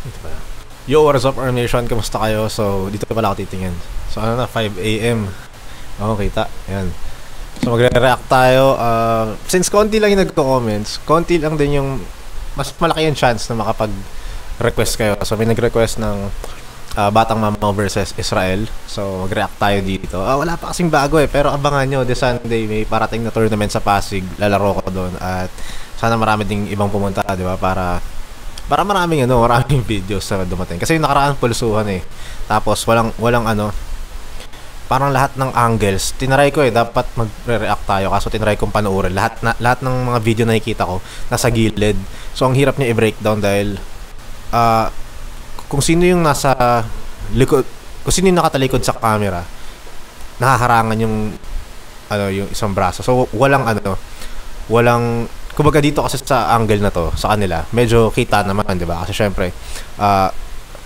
Ito pala. Yo, what is up, Arm Nation? Kamusta kayo? So, dito pala ako titingin. So, ano na, 5 AM. Oo, kita. Ayan. So, magre-react tayo. Since konti lang yung nagko-comments, konti lang din yung mas malaki yung chance na makapag-request kayo. So, may nag-request ng Batang Mamaw versus Israel. So, mag-react tayo dito. Wala pa kasing bago pero abangan nyo. This Sunday, may parating na tournament sa Pasig. Lalaro ko doon. At sana marami ding ibang pumunta, di ba? Para maraming videos na dumating. Kasi yung nakaraan pulsuhan Tapos walang parang lahat ng angles. Tinaray ko dapat magre-react tayo kaso tinaray kong panoorin. Lahat ng mga video na nakikita ko nasa gilid. So ang hirap niya i-breakdown dahil kung sino yung nasa likod, kung sino yung nakatalikod sa camera, nahaharangan yung isang braso. So walang kumbaga dito kasi sa angle na to, sa kanila, medyo kita naman, di ba? Kasi syempre,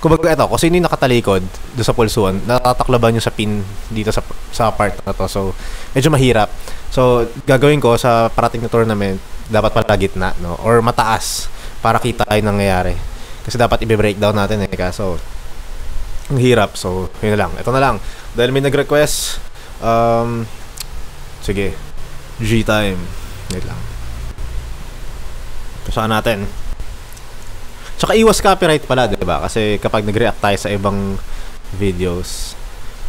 kumbaga ito, kung sino yung nakatalikod doon sa pulsuan, natataklaban yung sa pin dito sa part na to. So, medyo mahirap. So, gagawin ko sa parating na tournament, dapat pala gitna, no? Or mataas, para kita yung nangyayari. Kasi dapat i-breakdown natin kaso, ang hirap. So, yun na lang. Ito na lang. Dahil may nag-request, sige, G-time. Wait lang. Saan natin. Tsaka iwas copyright pala, diba? Kasi kapag nag-react tayo sa ibang videos,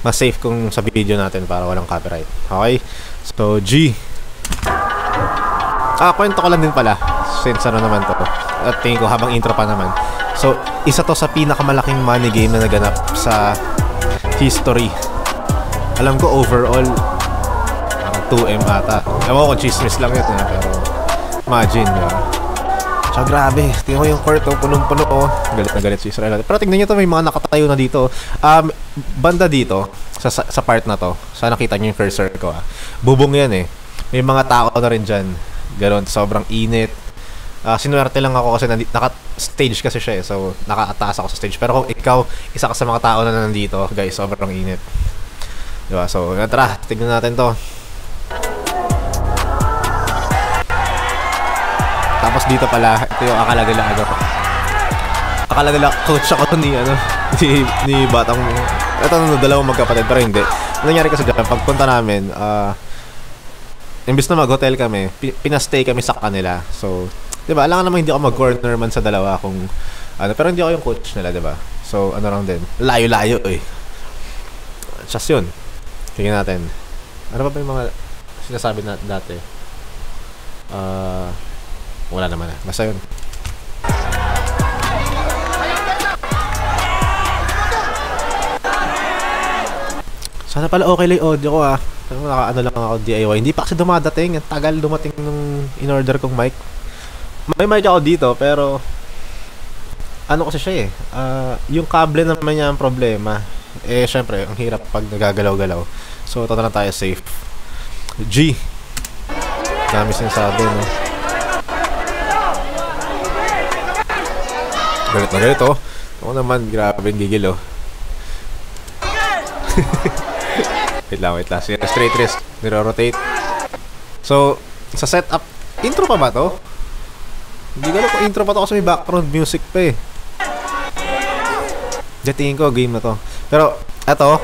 mas safe kung sa video natin para walang copyright. Okay? So, G. Kwento ko lang din pala. Since naman to. At tingin ko habang intro pa naman. So, isa to sa pinakamalaking money game na naganap sa history. Alam ko overall, parang 2M ata. Ewan ko chismis lang yun, pero imagine, diba? So, grabe. Tingnan mo yung court, punong-puno, Galit na galit si Israel. Pero tingnan nyo to, may mga nakatayo na dito. Banda dito, sa part na to, sana nakita nyo yung cursor ko, Bubong yan, May mga tao na rin dyan. Ganon, sobrang init. Sinuwerte lang ako kasi naka-stage kasi siya, So, naka-ataas ako sa stage. Pero kung ikaw, isa ka sa mga tao na nandito, guys, sobrang init. Diba? So, tara, tignan natin to. Tapos dito pala, ito yung akala nila coach ako ni Batang. Ito dalawang magkapatid pero hindi. Nangyari kasi dyan, pagpunta namin, imbis na mag-hotel kami, pinastay kami sa kanila. So, diba, alam naman hindi ako mag-corner man sa dalawa kung pero hindi ako yung coach nila, diba? So, lang din. Layo-layo Just yun. Tingnan natin. Ano ba yung mga sinasabi na dati? Wala naman Basta yun. Sana pala okay lang yung audio ko Pero lang ako DIY. Hindi pa kasi dumadating. Ang tagal dumating nung in-order kong mic. May mic ako dito pero kasi siya yung kable naman niya ang problema. Syempre, ang hirap pag nagagalaw-galaw. So, ito na lang tayo safe. G. Dami sinasabi, no? Galit na galit, Ako naman, grabe yung gigil, Wait lang. Straight wrist, niro-rotate. So, sa setup, intro pa ba to? Hindi ko alam kung intro pa to kasi may background music pa tingin ko, game na to. Pero, eto,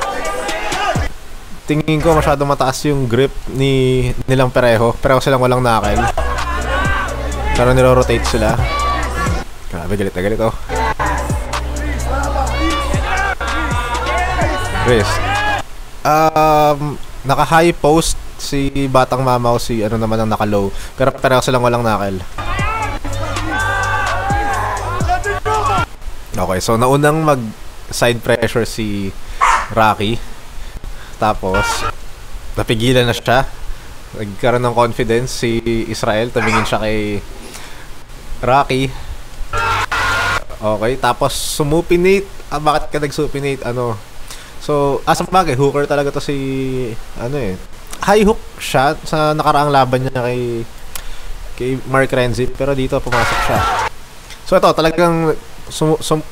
tingin ko masyado mataas yung grip nilang pareho. Pareho silang walang knuckle. Pero niro-rotate sila. Grabe, galit na galit, Chris. Naka-high post si Batang Mamaw, si naman ang naka-low. Pero pareho silang walang knuckle. Okay, so naunang mag-side pressure si Rocky. Tapos, napigilan na siya. Nagkaroon ng confidence si Israel. Tumingin siya kay Rocky. Okay, tapos sumupinate. Bakit ka nagsupinate? So, sa bagay, hooker talaga to si high hook shot sa nakaraang laban niya kay Mark Renzi, pero dito pumasok siya. So, ito talagang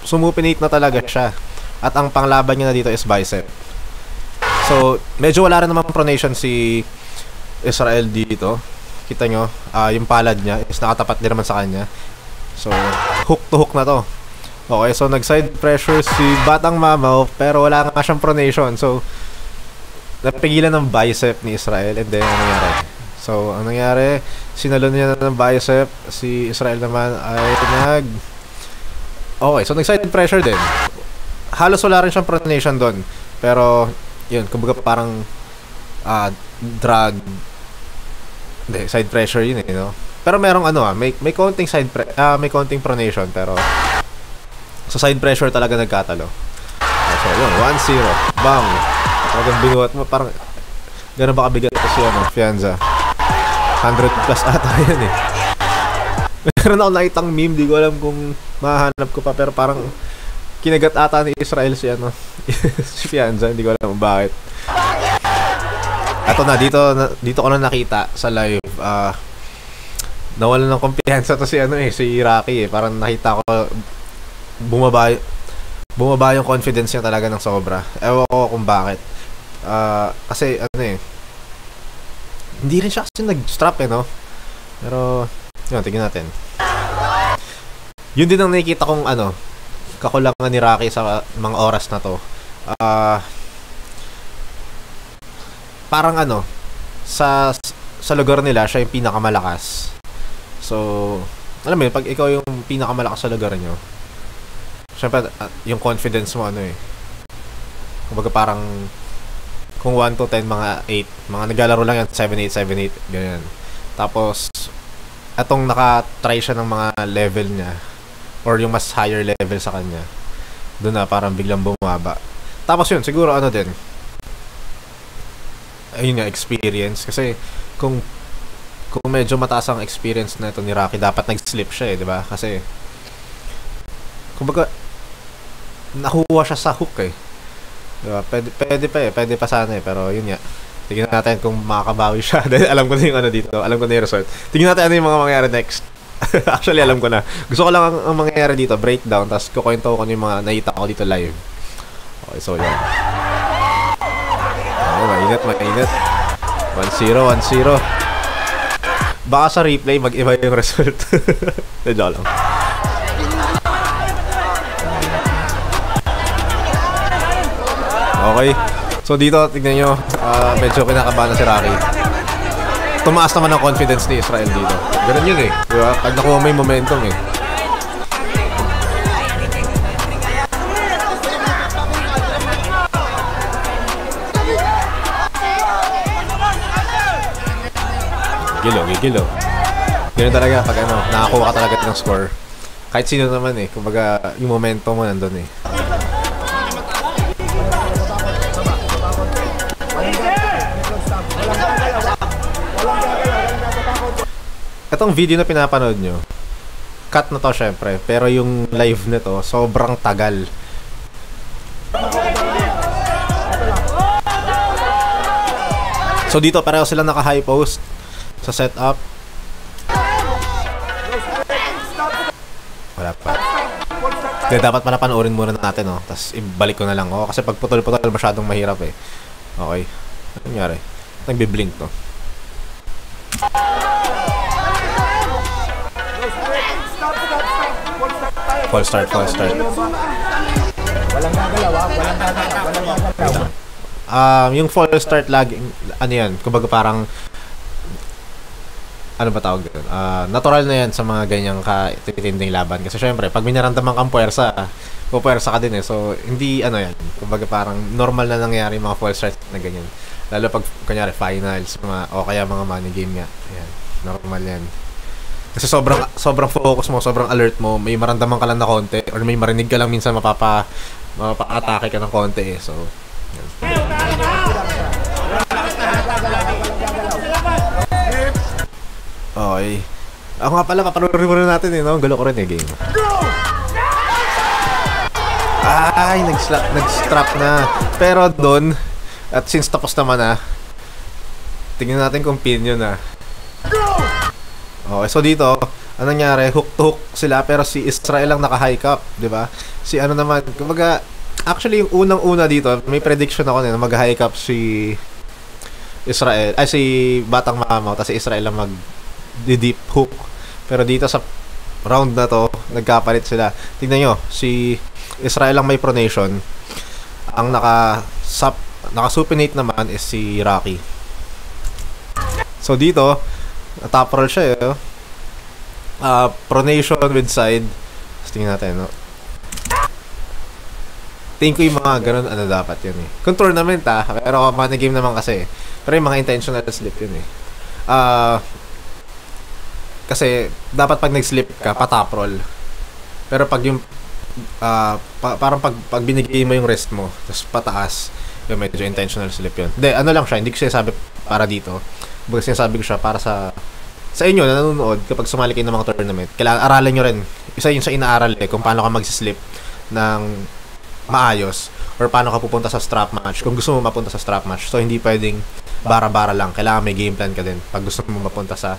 sumupinate na talaga siya. At ang panglaban niya na dito is bicep. So, medyo wala rin naman pronation si Israel dito. Kita nyo, yung palad niya is nakatapat din naman sa kanya. So, hook to hook na to. Okay, so nag-side pressure si Batang Mamaw, pero wala nga siyang pronation. So, napigilan ng bicep ni Israel, and then, ano nangyari? So, ang nangyari, sinalo niya ng bicep, si Israel naman ay okay, so nag-side pressure din. Halos wala rin siyang pronation doon. Pero, yun, kumbaga parang drag, hindi, side pressure yun no? Pero merong may konting may konting pronation, pero sa side pressure talaga nagkatalo. So, yun, 1-0. Bang! Talagang binuhat mo, parang gano'n ba kabigat kasi Fianza? 100 plus ata yan eh. Meron ako nakitang meme, di ko alam kung mahanap ko pa, pero parang kinagat ata ni Israel si si Fianza, hindi ko alam bakit. Ato na, dito ko na nakita sa live, nawalan ng kumpiyansa to si si Rocky eh. Parang nakita ko bumaba yung confidence niya talaga ng sobra. Ewan ko kung bakit. Kasi hindi rin siya kasi nag-strap no? Pero yun, tingnan natin. Yun din ang nakikita kong kakulangan ni Rocky sa mga oras na to. Parang sa lugar nila siya yung pinakamalakas. So, alam mo yun, pag ikaw yung pinakamalakas sa lugar nyo, syempre, yung confidence mo kumbaga parang kung 1 to 10, mga 8, mga naglalaro lang yan 7-8, 7-8, ganyan. Tapos atong naka-try siya ng mga level niya or yung mas higher level sa kanya, doon na parang biglang bumaba. Tapos yun, siguro din ayun nga, experience. Kasi kung medyo mataas ang experience na ito ni Rocky, dapat nag-slip siya di ba? Kasi kumbaga nakuha siya sa hook diba? Pwede pa sana pero yun nga, tingnan natin kung makakabawi siya. Dahil alam ko na yung dito, alam ko na yung result. Tingnan natin yung mga mangyayari next. Actually alam ko na, gusto ko lang ang mangyayari dito, breakdown, tapos kukwento ko yung mga nakita ko dito live. Okay, so yan, mainit 1-0. Baka sa replay mag-iba yung result. Joke lang. Okay. So dito, tignan nyo, medyo kinakabahan na si Rocky. Tumaas naman ang confidence ni Israel dito. Ganun yun diba? Pag nakuha mo yung momentum Gigilo. Ganun talaga pag nakakuha ka talaga ng score. Kahit sino naman kumbaga yung momentum mo nandun Itong video na pinapanood nyo, cut na to syempre, pero yung live nito sobrang tagal. So dito pareho sila naka high post sa setup. Wala pa. Kaya dapat pala panoorin muna natin tapos ibalik ko na lang kasi pag putol-putol masyadong mahirap Okay. Ano nangyari? Nagbi-blink to. Full start. Walang gagalaw. Yung full start lagi, yan, kumbaga parang ano ba tawag doon? Natural na yan sa mga ganyang titinding laban. Kasi syempre, pag minaramdaman kang puwersa, pupuwersa ka din So, hindi yan. Kumbaga parang normal na nangyari mga full start na ganyan. Lalo pag, kunyari, finals, o kaya mga money game nga. Ayan, normal yan. Kasi sobrang focus mo, sobrang alert mo, may maramdaman ka lang na konti, or may marinig ka lang minsan mapapa-atake ka ng konti So, yan. Okay. Ako nga pala, papanurin muna natin no? Galo ko rin game. Ay, nag-strap na. Pero doon, at since tapos naman tingnan natin kung pin yun Okay, so dito, anong nangyari? Hook to hook sila, pero si Israel lang naka-high cup, di ba? Si naman, kumbaga, actually yung unang-una dito, may prediction ako na mag-high cup si Israel, si Batang Mamaw, tapos si Israel lang mag-deep hook. Pero dito sa round na to, nagkapalit sila. Tingnan nyo, si Israel ang may pronation. Ang naka-supinate naman is si Rocky. So dito, top roll siya eh. Pronation with side. Tingnan natin, no? Tingin ko yung mga ganun, ano dapat yun eh. Kung tournament pero money game naman kasi. Pero yung mga intentional slip yun eh. Kasi dapat pag nag-slip ka, pa-top roll. Pero pag yung parang pag binigay mo yung wrist mo, tapos pataas, yung medyo intentional slip yun. Hindi, ano lang siya, hindi ko sinasabi para dito. Baga sinasabi ko siya para sa inyo na nanonood, kapag sumali kayo ng mga tournament, kailangan aralin nyo rin. Isa yun sa inaaral kung paano ka mag-slip ng maayos or paano ka pupunta sa strap match kung gusto mo mapunta sa strap match. So hindi pwedeng bara-bara lang, kailangan may game plan ka din pag gusto mo mapunta sa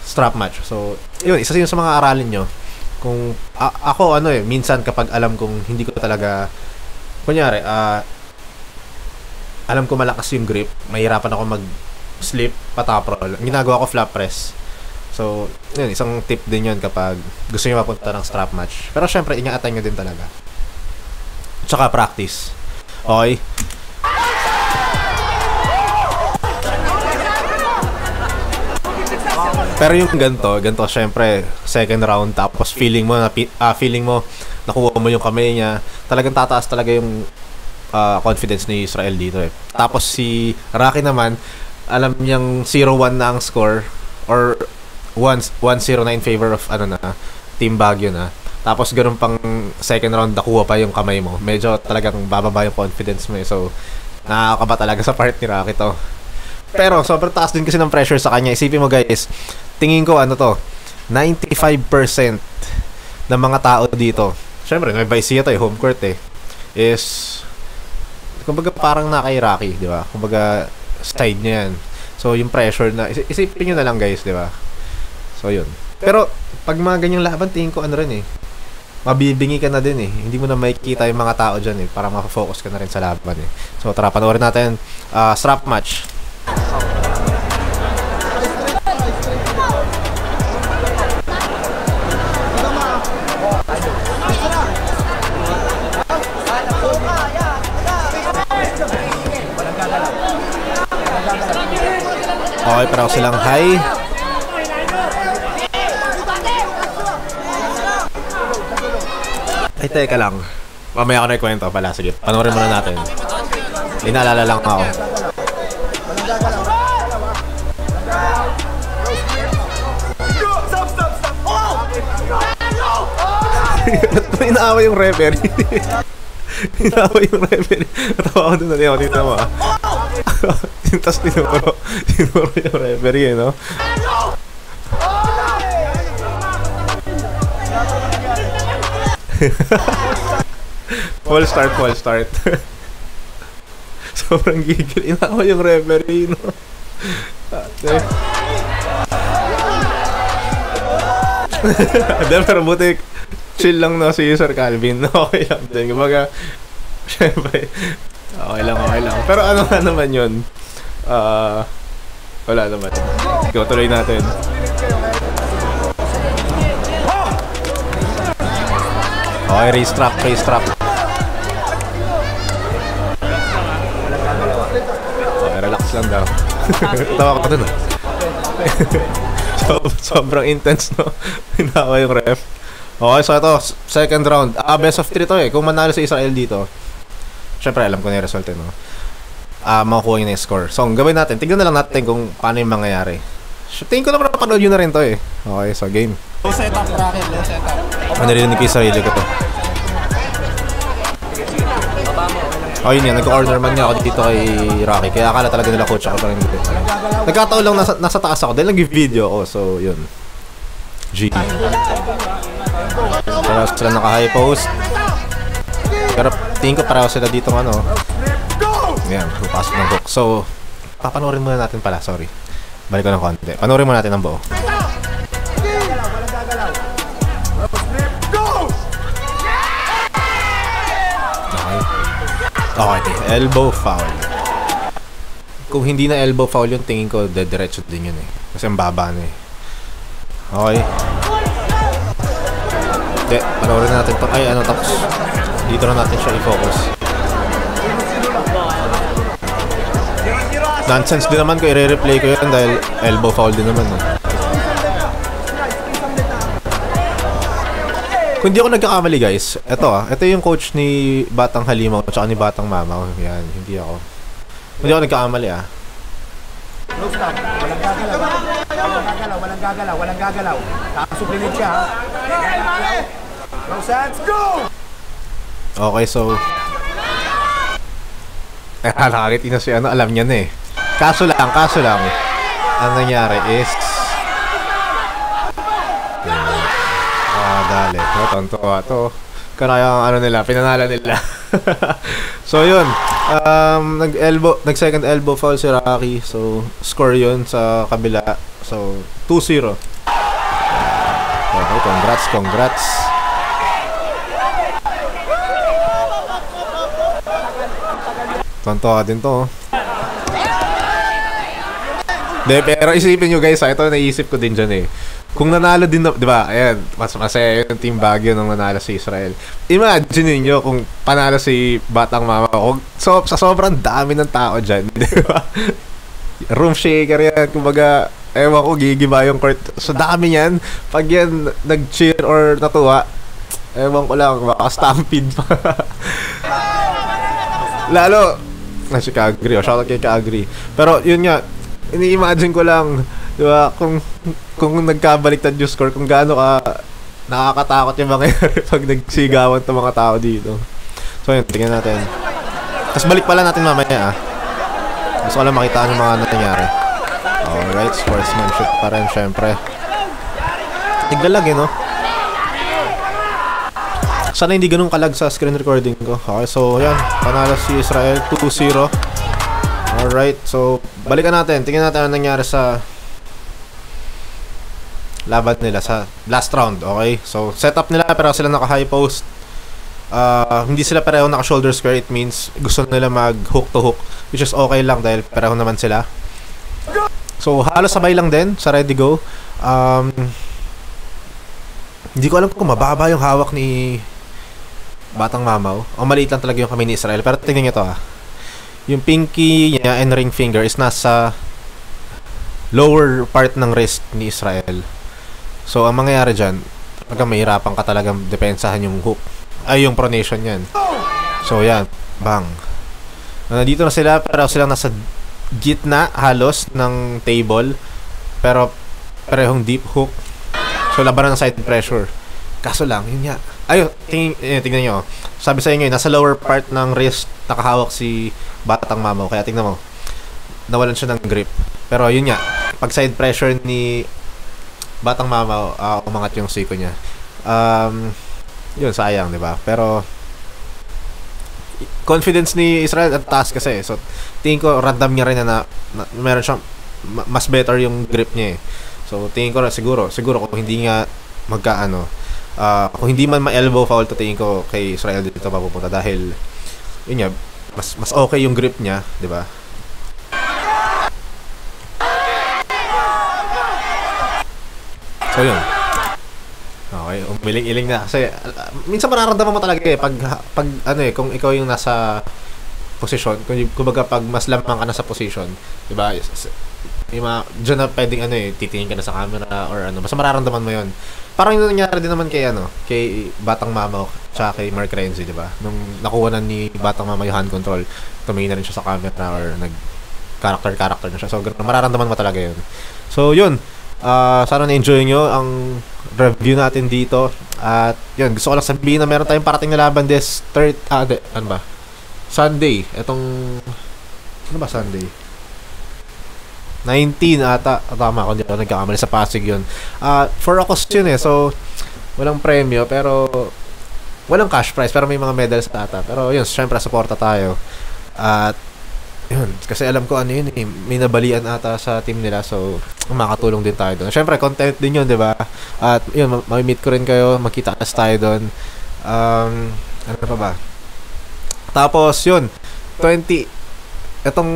strap match. So yun, isa yun sa mga aralin nyo. Kung ako minsan kapag alam kong hindi ko talaga kunyari alam ko malakas yung grip, mahirapan ako mag-slip, pa-top roll, ginagawa ko flap press. So yun, isang tip din yun kapag gusto nyo mapunta ng strap match. Pero syempre ingatan nyo din talaga. Tsaka practice. Okay? Pero yung ganito syempre second round tapos feeling mo nakuha mo yung kamay niya, talagang tataas talaga yung confidence ni Israel dito eh. Tapos si Rocky naman, alam niyang 0-1 na ang score or 1-0 na in favor of Team Baguio na. Tapos ganoon pang second round nakuha pa yung kamay mo. Medyo talagang bababa yung confidence mo eh. So nakakaba talaga sa part ni Rocky to. Pero sobrang taas din kasi ng pressure sa kanya. Isipin mo guys, tingin ko 95% ng mga tao dito, syempre may Vice to home court is kumbaga parang na kay Rocky, di ba? Kumbaga side niya yan. So yung pressure na isipin niyo na lang guys, di ba? So yun. Pero pag mga ganyang laban, tingin ko rin mabibingi ka na din eh. Hindi mo na makikita yung mga tao dyan eh. Para makafocus ka na rin sa laban eh. So tara, panoorin natin strap match. Okay, parang silang high. Ay, teka lang. Mamaya ako na ikwento pala. Sige, panoorin muna natin. Inaalala lang ako. Inaaway yung referee. Inaaway yung referee. Natawa ako doon. Dito mo Tapos tinuro yung referee no? Full start. Sobrang gigil. Inawa yung referee, no? Pero buti chill lang na si Sir Calvin. Okay lang din. Kumbaga, syempre, okay lang. Pero ano nga naman yun? Wala naman. Ikaw, tuloy natin. Okay, race trap. Okay, relax lang daw. Tawa ko dun sobrang intense, no? Hinawa yung ref. Okay, so ito, second round. Best of 3 to eh. Kung manalo si Israel dito, syempre alam ko na yung result no? Makukuha yun yung score. So, ang gawin natin, tignan na lang natin kung paano yung mangyayari. Tingin ko naman napanood yun na rin to eh. Okay, so game. Low setup, Rocky. Low setup. Narinig ko yung sarili ko to. Oh, yun yan. Nagko-corner man niya ako dito kay Rocky. Kaya akala talaga nila coach ako pa rin dito. Nagkataon lang nasa taas ako. Dahil nag-video ako. So, yun. G. Pero sila naka-high post. Pero tingin ko pareho sila dito yan. Pupasok ng hook. So, papanoorin muna natin pala. Sorry. Balik ko ng konti. Panoorin muna natin ang buo. Okay, elbow foul. Kung hindi na elbow foul yung tingin ko, diretso din yun eh. Kasi ang baba na eh. Okay. Hindi, panoorin natin to. Ay, ano, tapos dito na natin siya i-focus. Nonsense din naman ko i-replay ko yun dahil elbow foul din naman. Kung di ako nagkakamali guys, ito yung coach ni Batang Halimaw at ni Batang Mamaw. Yan, hindi ako. Kung di ako nagkakamali Close lang. Walang gagalaw. Nakasuplinig siya ha. Close hands, go! Okay, so nakakiti na si ano, alam niya na eh. Kaso lang, ang nangyari is dali. Tonto to. Kanaya ano nila, pinanala nila. So yun, nag-second elbow foul si Rocky. So score yun sa kabila. So 2-0. Okay, congrats. Tonto din to. De, pero isipin nyo guys, ito naisip ko din dyan eh. Kung nanalo din, di ba, ayan, mas masaya yung Team Baguio nung nanalo si Israel. Imagine niyo kung panalo si Batang Mamaw. So, sa sobrang dami ng tao dyan, di ba? Room shaker yan, kumbaga, ewan ko, gigiba yung court. So, dami yan. Pag yan nag-cheer or natuwa, ewan ko lang, baka stampede pa. Lalo, si Kagri, shoutout kay Kagri. Pero, yun nga, ini-imagine ko lang, di ba, kung nagkabaliktad yung score, kung gaano ka nakakatakot yung mangyayari pag nagsigawan itong mga tao dito. So yun, tingnan natin. Tapos balik pala natin mamaya Gusto ko lang makita yung mga nangyayari. Alright, sportsmanship pa rin, syempre. Naglalag no? Sana hindi ganun kalag sa screen recording ko. Okay, so yan, panalo si Israel, 2-0. Alright, so balikan natin. Tingnan natin ano nangyari sa laban nila sa last round. Okay, so setup nila pero sila naka high post. Hindi sila pareho naka shoulder square. It means gusto nila mag hook to hook, which is okay lang dahil pareho naman sila. So halos sabay lang din sa ready go. Hindi ko alam kung mababa yung hawak ni Batang Mamaw o maliit lang talaga yung kamay ni Israel. Pero tingnan nyo to yung pinky niya and ring finger is nasa lower part ng wrist ni Israel. So, ang mangyayari dyan, pagka mahirapan ka talagang depensahan yung hook. Ay, yung pronation yan. So, yan. Bang. Nandito na sila, pero silang nasa gitna, halos, ng table. Pero, parehong deep hook. So, labanan ng side pressure. Kaso lang, yun nga. Ayun, tingnan nyo. Sabi sa inyo, nasa lower part ng wrist, nakahawak si Batang Mamaw. Kaya tingnan mo, nawalan siya ng grip. Pero yun nga, pag side pressure ni Batang Mamaw, umangat yung siko niya. Yun, sayang, di ba? Pero confidence ni Israel at taas kasi. So, tingin ko, random niya rin na meron siyang mas better yung grip niya eh. So, tingin ko na siguro kung hindi nga kung hindi man ma-elbow foul to, tingin ko kay Israel dito papupunta dahil yun nga, mas okay yung grip niya, di ba? So yun. Okay, umiling-iling na kasi minsan mararamdaman mo talaga pag ano kung ikaw yung nasa position, kumbaga pag mas lamang ka na sa position, di ba? Diyan na pwedeng titingin ka na sa camera or basta mararamdaman mo yun. Parang yung nangyari din naman kay Batang Mamaw tsaka kay Mark Renzi, di ba? Nung nakuha na ni Batang Mamaw yung hand control, tumingin na rin siya sa camera or nag-character na siya. So, mararamdaman mo talaga yun. So, yun. Sana na-enjoy nyo ang review natin dito. At, yun. Gusto ko lang sabihin na meron tayong parating na laban this Sunday. Ano ba Sunday? 19 ata. Tama ako, hindi ako nagkakamali sa Pasig yun. 4 August yun so walang premyo pero walang cash prize pero may mga medals ata. Pero yun, syempre supporta tayo. At yun, kasi alam ko yun may nabalian ata sa team nila, so makakatulong din tayo doon. Syempre content din yun, di ba? At yun, ma-meet ko rin kayo, magkita-kas tayo doon. Ano pa ba? Tapos yun, itong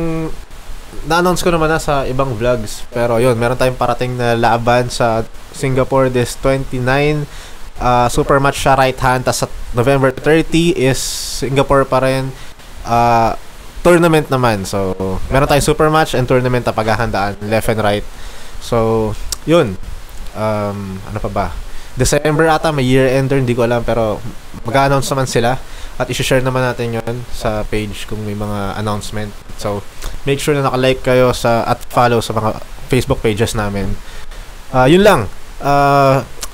na-announce ko naman na sa ibang vlogs. Pero yun, meron tayong parating na laban sa Singapore this 29 super match siya right hand. Tas sa November 30 is Singapore pa rin. Tournament naman. So, meron tayong super match and tournament na paghahandaan, left and right. So, yun. Ano pa ba? December ata, may year-ender, hindi ko alam, pero mag-a-announce naman sila. At isi-share naman natin yun sa page kung may mga announcement. So, make sure na naka-like kayo at follow sa mga Facebook pages namin. Yun lang.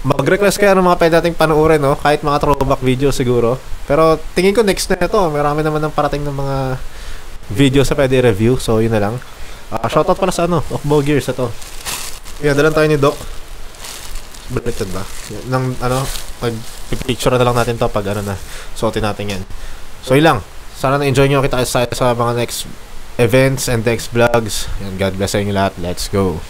Mag-request kayo ng mga pwede nating panuorin, no? Kahit mga throwback video siguro. Pero tingin ko next na ito. Marami naman ng parating ng mga video sa pwede review. So, yun na lang. Shoutout pala sa Okbo Gears ito. Yan, dalan tayo ni Doc. Baliktad ba? Nang, mag-picture na lang natin to pag na, suotin natin yan. So, yun lang. Sana na-enjoy nyo kita sa mga next events and next vlogs. Yan, God bless sa inyo lahat. Let's go.